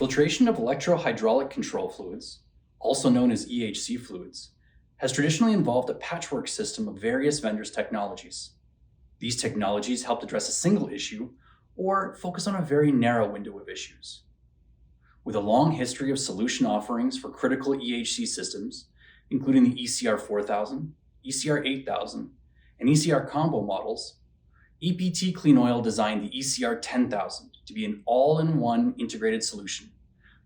Filtration of electrohydraulic control fluids, also known as EHC fluids, has traditionally involved a patchwork system of various vendors' technologies. These technologies help address a single issue or focus on a very narrow window of issues. With a long history of solution offerings for critical EHC systems, including the ECR 4000, ECR 8000, and ECR combo models, EPT Clean Oil designed the ECR 10000 to be an all-in-one integrated solution,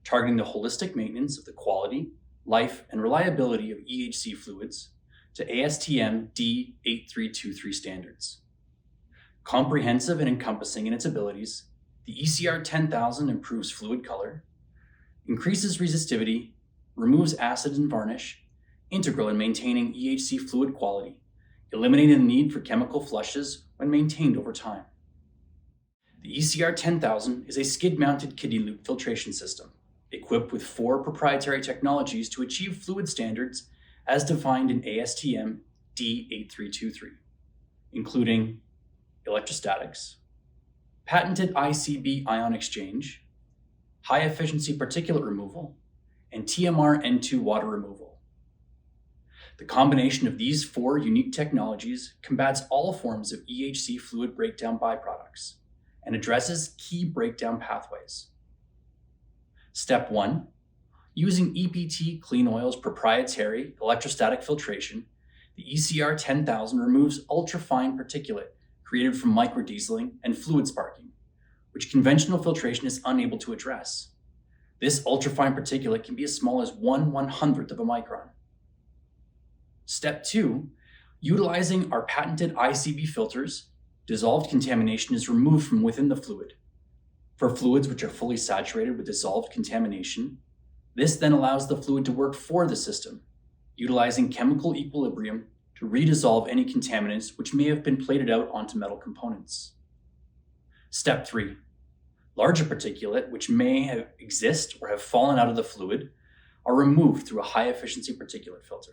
targeting the holistic maintenance of the quality, life, and reliability of EHC fluids to ASTM D8323 standards. Comprehensive and encompassing in its abilities, the ECR 10000 improves fluid color, increases resistivity, removes acid and varnish, integral in maintaining EHC fluid quality, eliminating the need for chemical flushes when maintained over time. The ECR 10000 is a skid-mounted kiddie loop filtration system, equipped with 4 proprietary technologies to achieve fluid standards as defined in ASTM D8323, including electrostatics, patented ICB ion exchange, high-efficiency particulate removal, and TMR N2 water removal. The combination of these 4 unique technologies combats all forms of EHC fluid breakdown byproducts and addresses key breakdown pathways. Step 1. Using EPT Clean Oil's proprietary electrostatic filtration, the ECR 10000 removes ultrafine particulate created from microdieseling and fluid sparking, which conventional filtration is unable to address. This ultrafine particulate can be as small as 1/100th of a micron. Step 2, utilizing our patented ICB filters, dissolved contamination is removed from within the fluid. For fluids which are fully saturated with dissolved contamination, this then allows the fluid to work for the system, utilizing chemical equilibrium to redissolve any contaminants which may have been plated out onto metal components. Step 3, larger particulate which may exist or have fallen out of the fluid are removed through a high-efficiency particulate filter.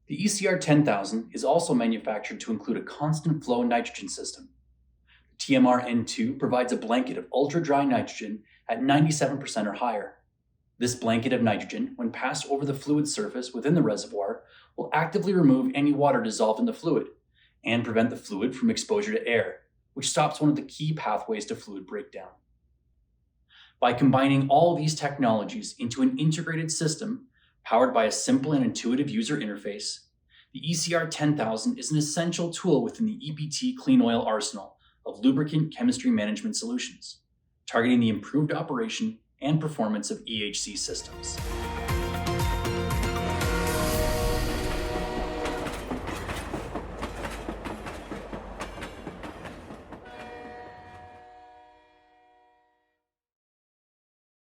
The ECR 10000 is also manufactured to include a constant flow nitrogen system. The TMR N2 provides a blanket of ultra-dry nitrogen at 97% or higher. This blanket of nitrogen, when passed over the fluid surface within the reservoir, will actively remove any water dissolved in the fluid and prevent the fluid from exposure to air, which stops one of the key pathways to fluid breakdown. By combining all these technologies into an integrated system powered by a simple and intuitive user interface, the ECR 10000 is an essential tool within the EPT Clean Oil arsenal of lubricant chemistry management solutions, targeting the improved operation and performance of EHC systems.